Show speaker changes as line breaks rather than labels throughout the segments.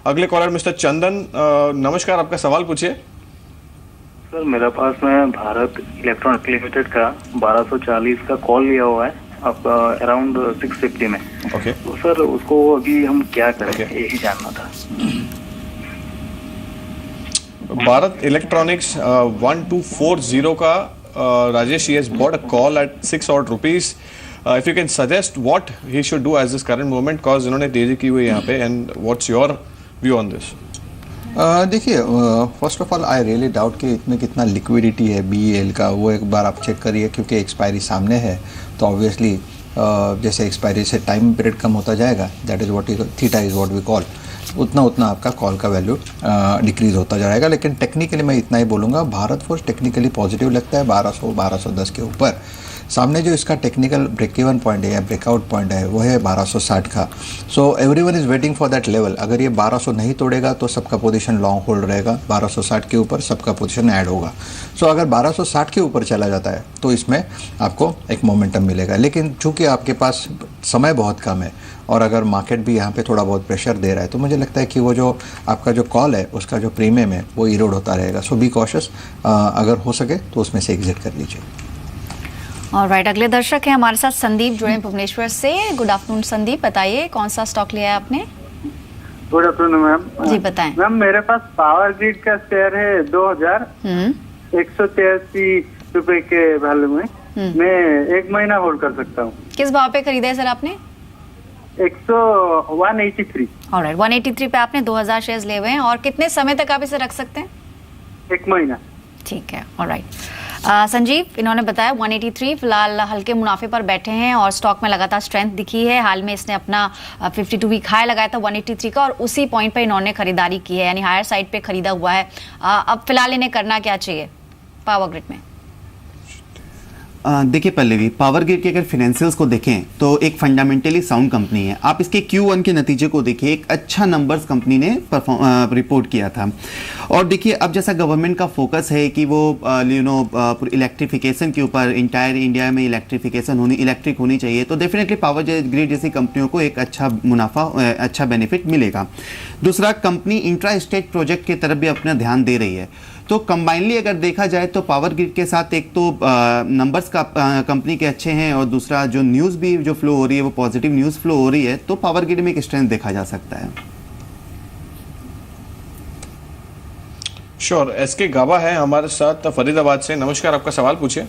अगले collar mister चंदन, नमस्कार, आपका सवाल पूछिए।
सर मेरे पास में भारत इलेक्ट्रॉनिक लिमिटेड का 1240 का कॉल लिया हुआ है आपका अराउंड 650 में।
ओके।
तो सर उसको अभी हम क्या करें, यही जानना था।
भारत इलेक्ट्रॉनिक्स 1240 का Rajesh, he has bought a call at 6 odd rupees. If you can suggest what he should do as this current moment, cause इन्होंने तेजी की हुई है यहाँ पे, and what's your view on this?
देखिए, first of all I really doubt कि इसमें कितना लिक्विडिटी है BEL का, वो एक बार आप चेक करिए, क्योंकि एक्सपायरी सामने है। तो ऑब्वियसली जैसे एक्सपायरी से टाइम पीरियड कम होता जाएगा, that is what theta is what we call, उतना आपका कॉल का वैल्यू डिक्रीज होता जाएगा। लेकिन टेक्निकली मैं इतना ही बोलूँगा, भारत फोर्स टेक्निकली पॉजिटिव लगता है 1200-1210 के ऊपर। सामने जो इसका टेक्निकल ब्रेक इवन पॉइंट है या ब्रेकआउट पॉइंट है वो है 1260 का। So everyone is waiting for that level. अगर ये 1200 नहीं तोड़ेगा तो सबका पोजीशन लॉन्ग होल्ड रहेगा, 1260 के ऊपर सबका पोजीशन ऐड होगा। सो अगर 1260 के ऊपर चला जाता है तो इसमें आपको एक मोमेंटम मिलेगा। लेकिन चूंकि आपके पास समय बहुत कम है और अगर मार्केट भी यहाँ पे थोड़ा बहुत प्रेशर दे रहा है, तो मुझे लगता है कि वो जो आपका जो कॉल है उसका जो प्रीमियम है वो इरोड होता रहेगा। सो बी कॉशियस, अगर हो सके तो उसमें से एग्जिट कर लीजिए।
ऑलराइट, अगले दर्शक हैं हमारे साथ संदीप जुड़े हैं भुवनेश्वर से। गुड आफ्टरनून संदीप, बताइए कौन सा स्टॉक लिया है आपने?
Good afternoon ma'am.
जी बताएं।
मैम मेरे पास पावर ग्रिड का शेयर है 2183 रुपए के वैल्यू में। मैं 1 महीना होल्ड कर सकता हूँ।
किस भाव पे खरीदा है सर आपने?
183।
ऑलराइट, 183 पे आपने 2000 शेयर्स लिए हुए हैं, और कितने समय तक आप इसे रख सकते हैं?
1 महीना।
ठीक है, ऑलराइट। संजीव, इन्होंने बताया 183 फिलहाल हल्के मुनाफे पर बैठे हैं और स्टॉक में लगातार स्ट्रेंथ दिखी है। हाल में इसने अपना 52 वीक हाई लगाया था 183 का, और उसी पॉइंट पे इन्होंने खरीदारी की है, यानी हायर साइड पे खरीदा हुआ है। अब फिलहाल इन्हें करना क्या चाहिए पावर ग्रिड में?
देखिए पल्लवी, पावर ग्रिड के अगर फाइनेंशियल्स को देखें तो एक फंडामेंटली साउंड कंपनी है। आप इसके Q1 के नतीजे को देखिए, एक अच्छा नंबर्स कंपनी ने रिपोर्ट किया था। और देखिए अब जैसा गवर्नमेंट का फोकस है कि वो इलेक्ट्रिफिकेशन के ऊपर, इंटायर इंडिया में इलेक्ट्रिक होनी चाहिए, तो डेफिनेटली पावर ग्रिड जैसी कंपनियों को एक अच्छा मुनाफा, अच्छा बेनिफिट मिलेगा। दूसरा, कंपनी इंट्रा स्टेट प्रोजेक्ट की तरफ भी अपना ध्यान दे रही है। तो कंबाइनली अगर देखा जाए तो पावर ग्रिड के साथ एक तो नंबर्स का कंपनी के अच्छे हैं, और दूसरा जो न्यूज़ भी जो फ्लो हो रही है वो पॉजिटिव न्यूज़ फ्लो हो रही है, तो पावर ग्रिड में एक स्ट्रेंथ देखा जा सकता है।
श्योर। SK गाबा है हमारे साथ फरीदाबाद से। नमस्कार, आपका सवाल पूछिए।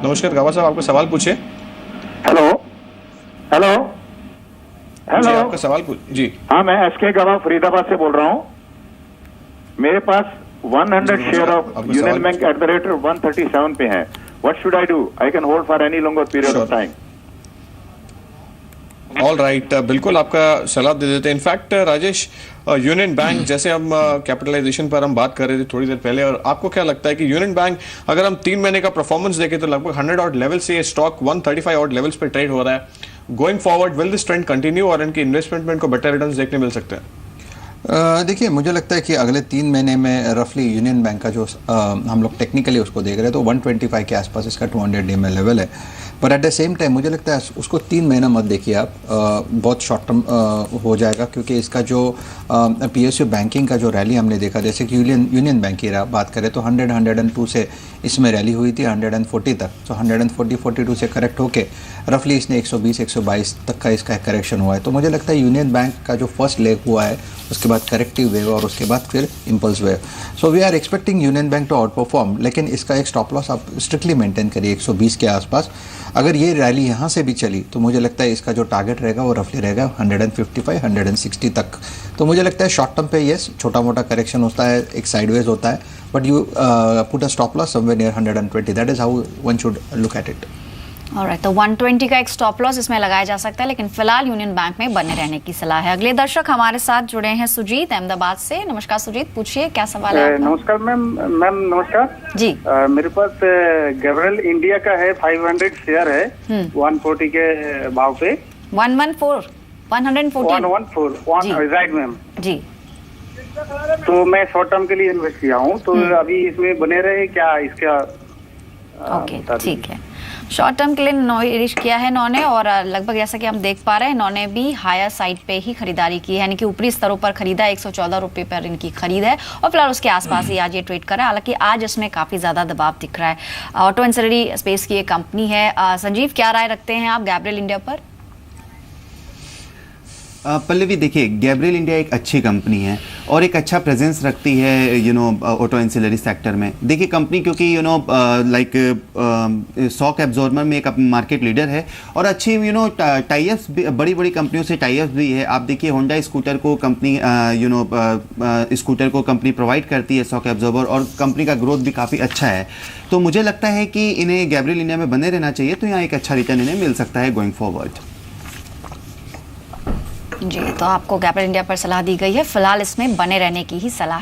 नमस्कार गाबा साहब, आपका सवाल पूछिए।
हेलो हेलो
जी,
हेलो,
आपका सवाल जी।
हाँ, मैं SK गवा फरीदाबाद से बोल रहा हूँ। मेरे पास 100 share of union bank at the rate 137 पे है। What should I do? I can hold for any longer period of time.
All right, बिल्कुल आपका सलाह दे देते हैं। इनफैक्ट राजेश, यूनियन बैंक जैसे हम कैपिटलाइजेशन पर हम बात कर रहे थे थोड़ी देर पहले, और आपको क्या लगता है कि यूनियन बैंक अगर हम 3 महीने का परफॉर्मेंस देखें तो लगभग 100 ऑड लेवल से ये स्टॉक 135 ऑड लेवल्स पे ट्रेड हो रहा है। Going forward will this trend continue और इनकी इन्वेस्टमेंट में इनको बेटर रिटर्न्स देखने मिल सकते हैं?
देखिए, मुझे लगता है कि अगले 3 महीने में रफली यूनियन बैंक का जो हम लोग टेक्निकली उसको देख रहे हैं तो 125 के आसपास इसका 200 डे में लेवल है। पर एट द सेम टाइम मुझे लगता है उसको 3 महीना मत देखिए आप, बहुत शॉर्ट टर्म हो जाएगा, क्योंकि इसका जो PSU बैंकिंग का जो रैली हमने देखा, जैसे कि यूनियन बैंक की बात करें तो 102 से इसमें रैली हुई थी 140 तक। तो 142 से करेक्ट होके रफली इसने 120-122 तक का इसका करेक्शन हुआ है। तो मुझे लगता है यूनियन बैंक का जो फर्स्ट लेग हुआ है, उसके बाद करेक्टिव वेव और उसके बाद फिर impulse wave. So we are expecting Union Bank to outperform, लेकिन इसका एक स्टॉप लॉस आप स्ट्रिक्टली मेंटेन करिए 120 के आसपास। अगर ये रैली यहाँ से भी चली तो मुझे लगता है इसका जो टारगेट रहेगा वो रफली रहेगा 155-160 तक। तो मुझे लगता है शॉर्ट टर्म पे यस, छोटा मोटा करेक्शन होता है, एक साइडवेज होता है, but you put a stop loss somewhere near 120। That is how one should look at it.
Alright, तो 120 का एक स्टॉप लॉस इसमें लगाया जा सकता है, लेकिन फिलहाल यूनियन बैंक में बने रहने की सलाह है। अगले दर्शक हमारे साथ जुड़े हैं सुजीत अहमदाबाद से। नमस्कार सुजीत, पूछिए क्या सवाल है आपका?
नमस्कार मैम नमस्कार
जी।
मेरे पास गैब्रियल इंडिया का है 500 शेयर है 140 के भाव पे।
114
राइट मैम
जी।
तो मैं शॉर्ट टर्म के लिए इन्वेस्ट किया हूँ, तो अभी इसमें बने रहे क्या इसका?
ओके, ठीक है। शॉर्ट टर्म के लिए रीच किया है इन्होंने और लगभग जैसा कि हम देख पा रहे हैं इन्होंने भी हायर साइड पे ही खरीदारी की है, यानी कि ऊपरी स्तरों पर खरीदा। 114 रुपये पर इनकी खरीद है और फिलहाल उसके आसपास ही आज ये ट्रेड कर रहा है। हालांकि आज इसमें काफी ज्यादा दबाव दिख रहा है। ऑटो एंसिलरी स्पेस की ये कंपनी है। संजीव, क्या राय रखते हैं आप गैब्रियल इंडिया पर?
पल्लवी, देखिए गैब्रियल इंडिया एक अच्छी कंपनी है और एक अच्छा प्रेजेंस रखती है ऑटो एंसिलरी सेक्टर में। देखिए कंपनी क्योंकि लाइक शॉक एब्जॉर्बर में एक मार्केट लीडर है और अच्छी टाइप्स बड़ी बड़ी कंपनियों से टाइप्स भी है। आप देखिए होंडा स्कूटर को कंपनी स्कूटर को कंपनी प्रोवाइड करती है शॉक एब्जॉर्बर और कंपनी का ग्रोथ भी काफ़ी अच्छा है। तो मुझे लगता है कि इन्हें गैब्रियल इंडिया में बने रहना चाहिए, तो यहाँ एक अच्छा रिटर्न इन्हें मिल सकता है गोइंग फॉरवर्ड।
जी, तो आपको गैब्रियल इंडिया पर सलाह दी गई है, फिलहाल इसमें बने रहने की ही सलाह है।